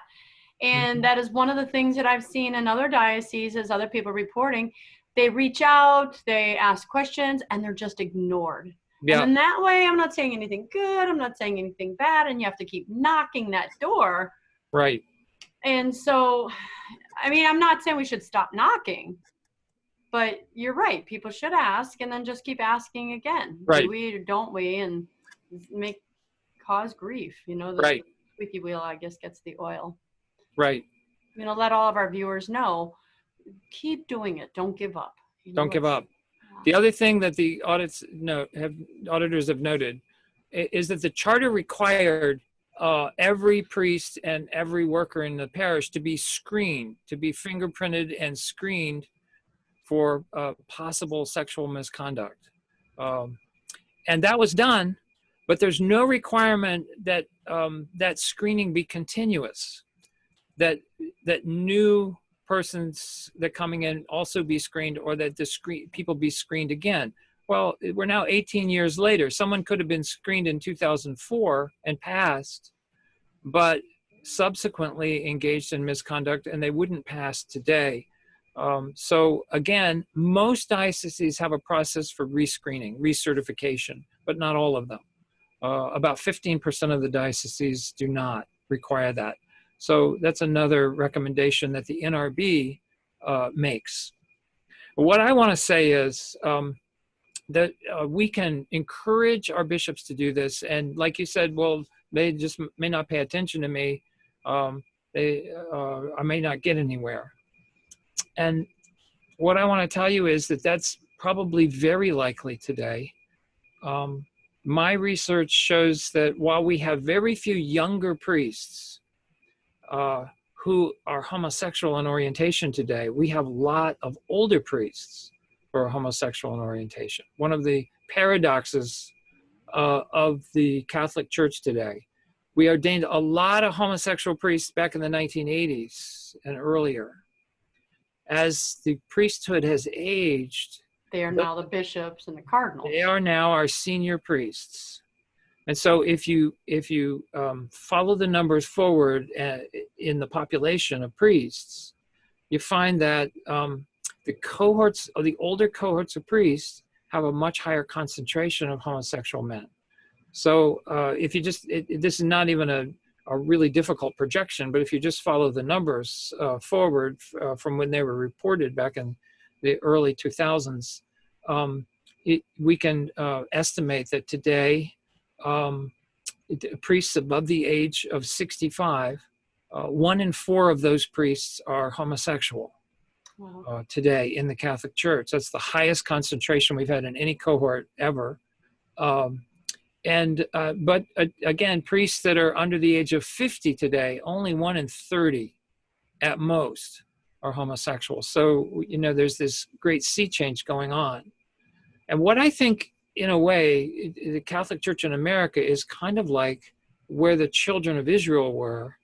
And that is one of the things that I've seen in other dioceses, other people reporting. They reach out, they ask questions, and they're just ignored. Yeah. And in that way, I'm not saying anything good, I'm not saying anything bad, and you have to keep knocking that door. Right. And so, I mean, I'm not saying we should stop knocking. But you're right. People should ask and then just keep asking again. Right. Do we or don't we? And cause grief. The squeaky wheel, I guess, gets the oil. Right. Let all of our viewers know. Keep doing it. Don't give up. Don't give up. Yeah. The other thing that the auditors have noted is that the charter required every priest and every worker in the parish to be screened, to be fingerprinted and screened for possible sexual misconduct. And that was done, but there's no requirement that that screening be continuous, that new persons that coming in also be screened, or that people be screened again. Well, we're now 18 years later. Someone could have been screened in 2004 and passed, but subsequently engaged in misconduct, and they wouldn't pass today. So again, most dioceses have a process for rescreening, recertification, but not all of them. About 15% of the dioceses do not require that. So that's another recommendation that the NRB makes. What I want to say is that we can encourage our bishops to do this. And like you said, well, they just may not pay attention to me. I may not get anywhere. And what I want to tell you is that that's probably very likely today. My research shows that while we have very few younger priests who are homosexual in orientation today, we have a lot of older priests who are homosexual in orientation. One of the paradoxes of the Catholic Church today, we ordained a lot of homosexual priests back in the 1980s and earlier. As the priesthood has aged, they are now the bishops and the cardinals. They are now our senior priests. And so if you follow the numbers forward in the population of priests, you find that the older cohorts of priests have a much higher concentration of homosexual men. So if you just, this is not even a really difficult projection, but if you just follow the numbers forward from when they were reported back in the early 2000s, we can estimate that today, priests above the age of 65, 1 in 4 of those priests are homosexual. Wow. Today in the Catholic Church. That's the highest concentration we've had in any cohort ever. But again, priests that are under the age of 50 today, only 1 in 30 at most are homosexual. So, there's this great sea change going on. And what I think, in a way, the Catholic Church in America is kind of like where the children of Israel were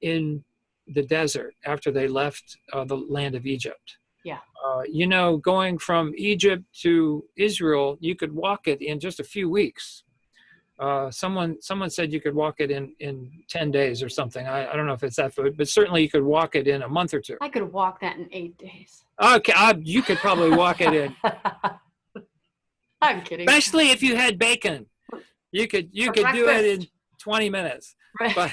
in the desert after they left the land of Egypt. Yeah. Going from Egypt to Israel, you could walk it in just a few weeks. Someone said you could walk it in 10 days or something. I don't know if it's that good, but certainly you could walk it in a month or two. I could walk that in 8 days. Okay, you could probably walk it in. I'm kidding. Especially if you had bacon, you could do it in 20 minutes. Right. But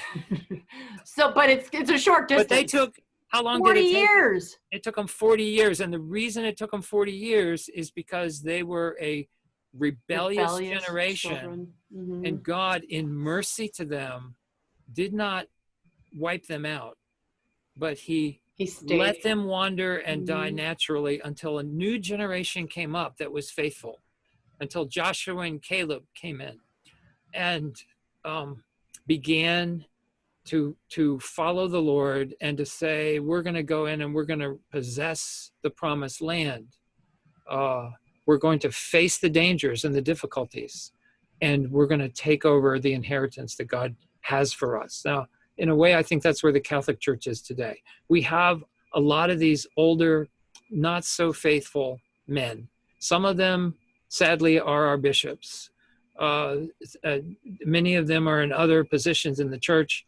but it's a short distance. But they took, how long 40 did it take? years. It took them 40 years, and the reason it took them 40 years is because they were a rebellious generation, mm-hmm. and God, in mercy to them, did not wipe them out, but he let them wander and die naturally until a new generation came up that was faithful, until Joshua and Caleb came in and began to follow the Lord and to say, we're going to go in and we're going to possess the promised land. We're going to face the dangers and the difficulties, and we're going to take over the inheritance that God has for us. Now, in a way, I think that's where the Catholic Church is today. We have a lot of these older, not so faithful men. Some of them, sadly, are our bishops. Many of them are in other positions in the church.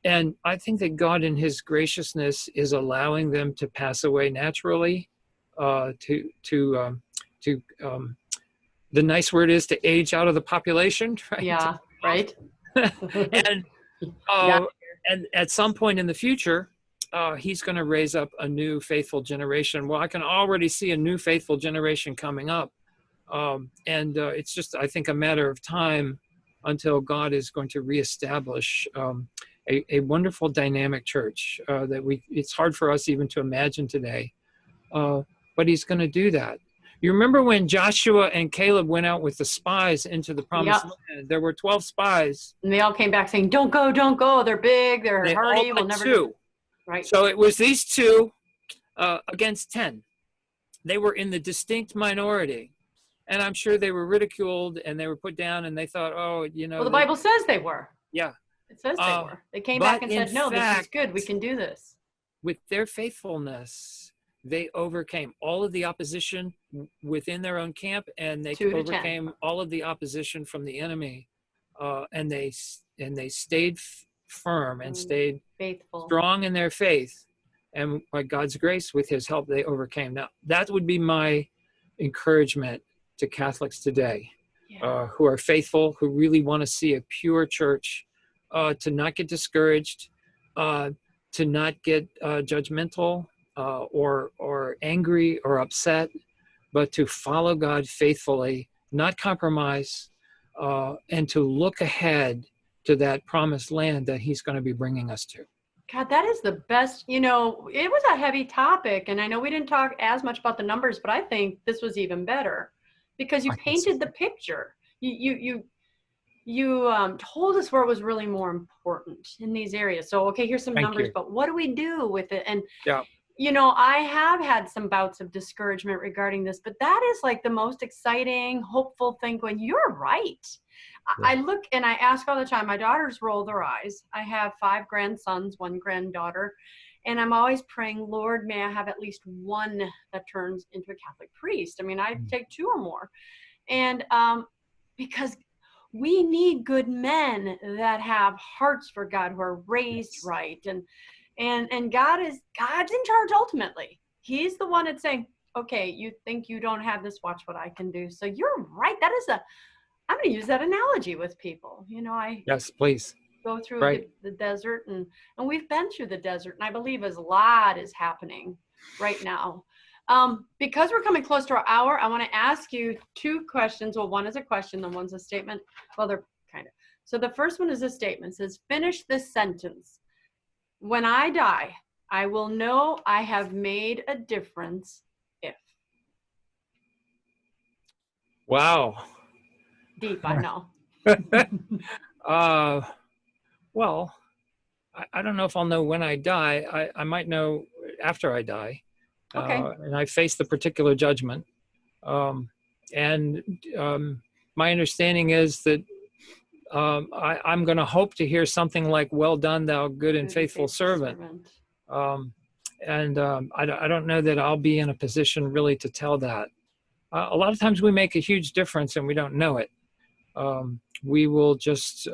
And I think that God, in his graciousness, is allowing them to pass away naturally, the nice word is to age out of the population, right? Yeah, right. And at some point in the future, he's going to raise up a new faithful generation. Well, I can already see a new faithful generation coming up. It's just, I think, a matter of time until God is going to reestablish a wonderful dynamic church that it's hard for us even to imagine today. But he's going to do that. You remember when Joshua and Caleb went out with the spies into the promised land? There were 12 spies. And they all came back saying, don't go. They're big. They're hardy. We'll never do. Right. So it was these 2 against 10. They were in the distinct minority. and I'm sure they were ridiculed and they were put down, and they thought, oh, Well, the Bible says they were. yeah. It says they were. They came But back and in said, no, this is fact, good. We can do this. with their faithfulness, they overcame all of the opposition within their own camp, and they 2 to 10. overcame all of the opposition from the enemy, and they stayed firm and stayed faithful, strong in their faith, and by God's grace, with His help, they overcame. Now, that would be my encouragement to Catholics today, who are faithful, who really want to see a pure church, to not get discouraged, to not get judgmental or angry or upset, but to follow God faithfully, not compromise, and to look ahead to that promised land that He's going to be bringing us to. God, that is the best. You know, it was a heavy topic, and I know we didn't talk as much about the numbers, but I think this was even better because you painted the picture. You told us where it was really more important in these areas. So, okay, here's some numbers, but what do we do with it? And, you know, I have had some bouts of discouragement regarding this, but that is like the most exciting, hopeful thing going, you're right. I look and I ask all the time, my daughters roll their eyes. I have 5 grandsons, 1 granddaughter, and I'm always praying, Lord, may I have at least one that turns into a Catholic priest. I mean, I take 2 or more. And because we need good men that have hearts for God, who are raised right. And God's in charge ultimately. He's the one that's saying, okay, you think you don't have this, watch what I can do. So you're right. That is I'm going to use that analogy with people. You know, yes, please go through the desert, and we've been through the desert, and I believe a lot is happening right now. Because we're coming close to our hour, I want to ask you 2 questions. Well, one is a question, and one's a statement. Well, they're kind of. So the first one is a statement. It says, finish this sentence. When I die, I will know I have made a difference if. Wow. Deep, I know. Well, I don't know if I'll know when I die. I might know after I die. Okay. And I face the particular judgment. And my understanding is that I'm going to hope to hear something like, well done, thou good and faithful servant. And I don't know that I'll be in a position really to tell that. A lot of times we make a huge difference and we don't know it. We will just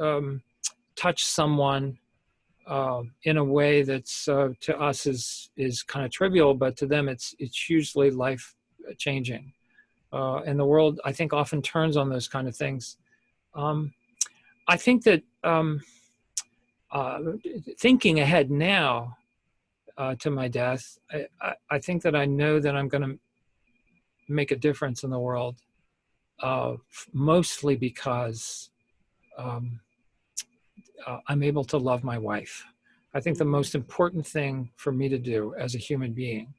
touch someone in a way that's to us is kind of trivial, but to them it's hugely life changing. And the world, I think, often turns on those kind of things. I think that thinking ahead now to my death, I think that I know that I'm going to make a difference in the world, mostly because I'm able to love my wife. I think the most important thing for me to do as a human being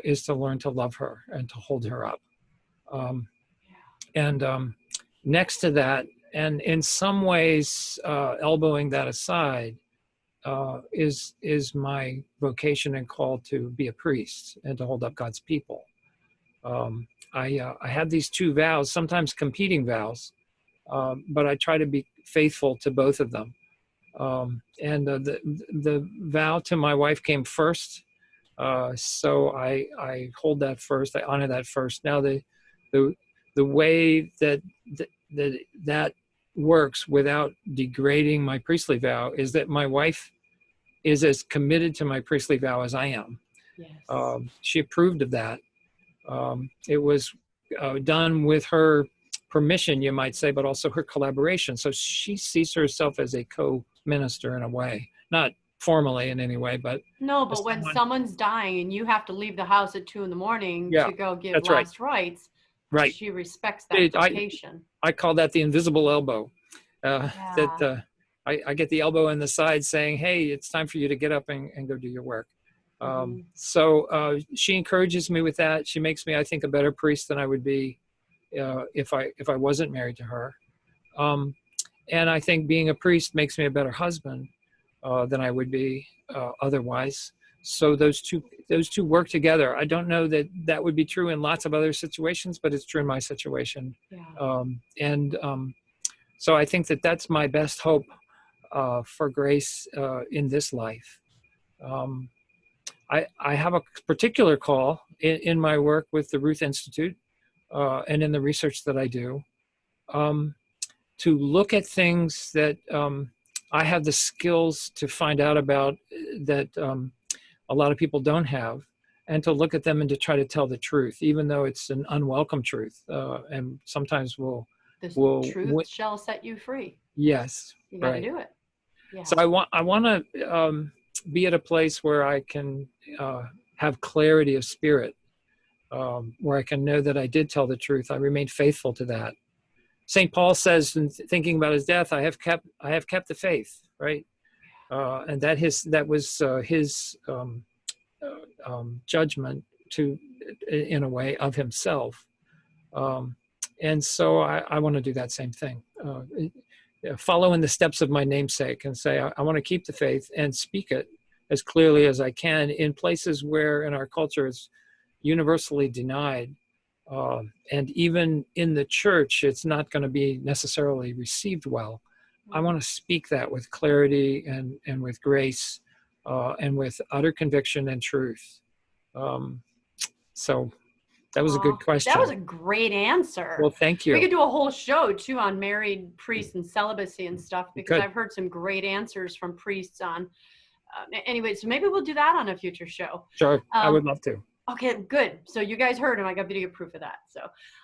is to learn to love her and to hold her up. And next to that, and in some ways elbowing that aside, is my vocation and call to be a priest and to hold up God's people. I have these 2 vows, sometimes competing vows, but I try to be faithful to both of them. And the vow to my wife came first, so I hold that first. I honor that first. Now the way that works without degrading my priestly vow is that my wife is as committed to my priestly vow as I am. Yes. She approved of that. It was done with her permission, you might say, but also her collaboration. So she sees herself as a co-minister in a way, not formally in any way, but no. But when someone's dying and you have to leave the house at 2 a.m. to go give last rites, she respects that invitation. I call that the invisible elbow. That I get the elbow in the side saying, "Hey, it's time for you to get up and go do your work." So she encourages me with that. She makes me, I think, a better priest than I would be if I wasn't married to her. And I think being a priest makes me a better husband than I would be otherwise. So those two work together. I don't know that that would be true in lots of other situations, but it's true in my situation. Yeah. So I think that that's my best hope for grace in this life. Um, I have a particular call in my work with the Ruth Institute and in the research that I do um, to look at things that I have the skills to find out about that a lot of people don't have, and to look at them and to try to tell the truth, even though it's an unwelcome truth, and sometimes The will truth shall set you free. yes, You got to right. do it. Yeah. So I want to be at a place where I can have clarity of spirit, where I can know that I did tell the truth. I remained faithful to that. St. Paul says, in thinking about his death, I have kept the faith, right? And that was his judgment in a way, of himself. And so I want to do that same thing. Follow in the steps of my namesake and say, I want to keep the faith and speak it as clearly as I can in places where in our culture it's universally denied. And even in the church, it's not going to be necessarily received well. I want to speak that with clarity and with grace and with utter conviction and truth. So that was a good question. That was a great answer. Well, thank you. We could do a whole show too on married priests and celibacy and stuff, because I've heard some great answers from priests on. Anyway, so maybe we'll do that on a future show. Sure, I would love to. Okay, good. So you guys heard him. I got video proof of that. So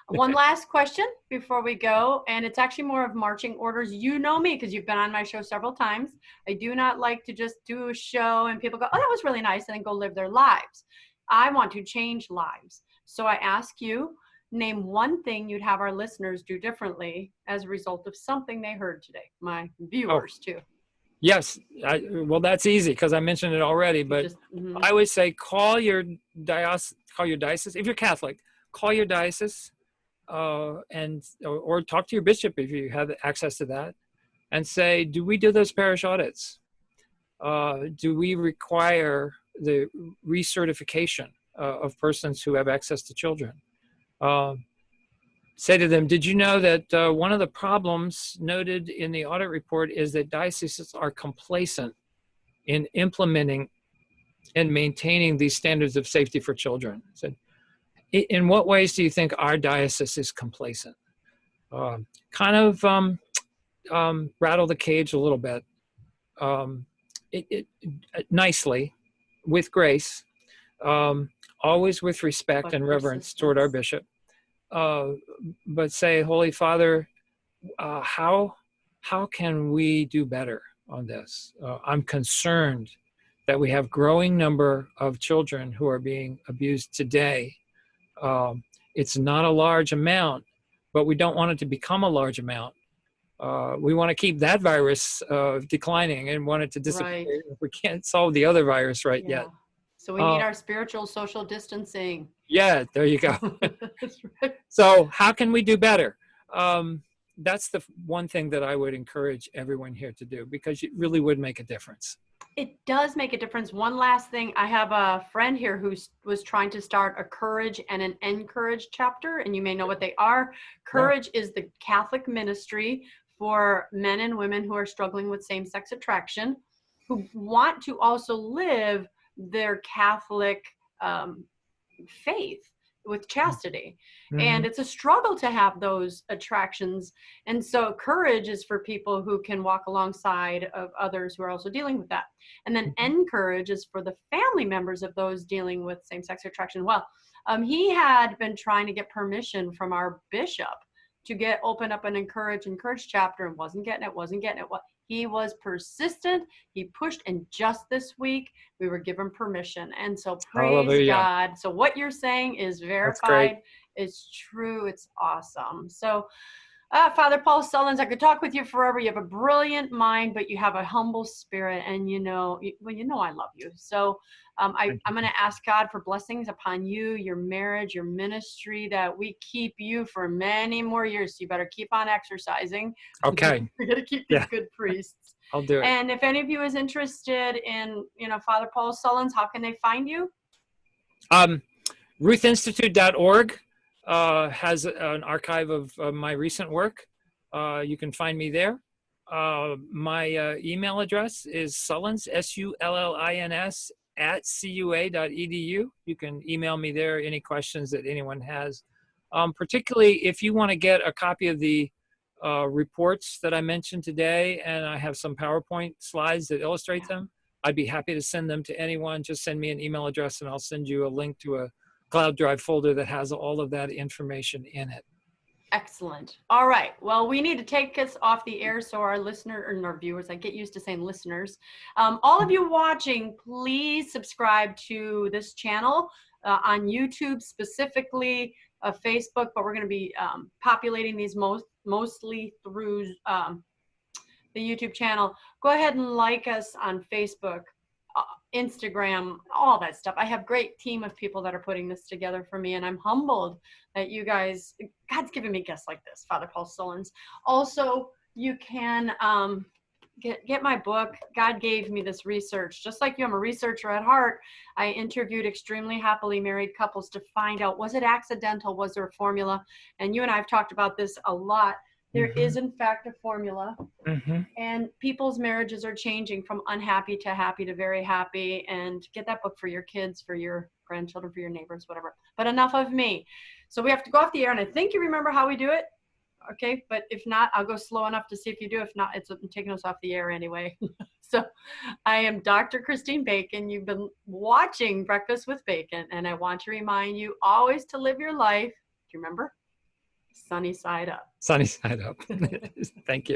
one last question before we go, and it's actually more of marching orders. You know me because you've been on my show several times. I do not like to just do a show and people go, oh, that was really nice, and then go live their lives. I want to change lives. So I ask you, name one thing you'd have our listeners do differently as a result of something they heard today. My viewers too. Yes, well, that's easy because I mentioned it already. But I would say call your diocese. If you're Catholic, call your diocese, or talk to your bishop if you have access to that, and say, do we do those parish audits? Do we require the recertification of persons who have access to children? Say to them, did you know that one of the problems noted in the audit report is that dioceses are complacent in implementing and maintaining these standards of safety for children? So, in what ways do you think our diocese is complacent? Kind of rattle the cage a little bit, nicely, with grace, always with respect and reverence toward our bishop. But say, Holy Father, how can we do better on this? I'm concerned that we have growing number of children who are being abused today. It's not a large amount, but we don't want it to become a large amount. We want to keep that virus declining and want it to disappear. Right. If we can't solve the other virus yet. So we need our spiritual social distancing. Yeah, there you go. That's right. So how can we do better? That's the one thing that I would encourage everyone here to do, because it really would make a difference. It does make a difference. One last thing, I have a friend here who was trying to start a Courage and an Encourage chapter, and you may know what they are. Courage is the Catholic ministry for men and women who are struggling with same-sex attraction, who want to also live their Catholic faith with chastity. And it's a struggle to have those attractions. And so Courage is for people who can walk alongside of others who are also dealing with that. And then Encourage is for the family members of those dealing with same-sex attraction. Well, he had been trying to get permission from our bishop to open up an Encourage chapter, and wasn't getting it. He was persistent. He pushed, and just this week we were given permission. And so praise Hallelujah. God. So what you're saying is verified. It's true. It's awesome. So Father Paul Sullins, I could talk with you forever. You have a brilliant mind, but you have a humble spirit, and you know I love you. So I'm going to ask God for blessings upon you, your marriage, your ministry, that we keep you for many more years. So you better keep on exercising. Okay. We're going to keep these good priests. I'll do it. And if any of you is interested in, Father Paul Sullins, how can they find you? RuthInstitute.org has an archive of my recent work. You can find me there. My email address is Sullins, Sullins, @cua.edu. You can email me there any questions that anyone has. Particularly if you want to get a copy of the reports that I mentioned today, and I have some PowerPoint slides that illustrate them, I'd be happy to send them to anyone. Just send me an email address and I'll send you a link to a cloud drive folder that has all of that information in it. Excellent. All right. Well, we need to take us off the air so our listener or our viewers, I get used to saying listeners, all of you watching, please subscribe to this channel on YouTube, specifically Facebook, but we're going to be populating these mostly through the YouTube channel. Go ahead and like us on Facebook, Instagram, all that stuff. I have a great team of people that are putting this together for me, and I'm humbled that you guys, God's given me guests like this, Father Paul Sullins. Also, you can get my book. God gave me this research. Just like you, I'm a researcher at heart. I interviewed extremely happily married couples to find out, was it accidental? Was there a formula? And you and I have talked about this a lot. There is, in fact, a formula. And people's marriages are changing from unhappy to happy to very happy. And get that book for your kids, for your grandchildren, for your neighbors, whatever. But enough of me. So we have to go off the air. And I think you remember how we do it. Okay. But if not, I'll go slow enough to see if you do. If not, it's taking us off the air anyway. So I am Dr. Christine Bacon. You've been watching Breakfast with Bacon. And I want to remind you always to live your life. Do you remember? Sunny side up. Sunny side up. Thank you.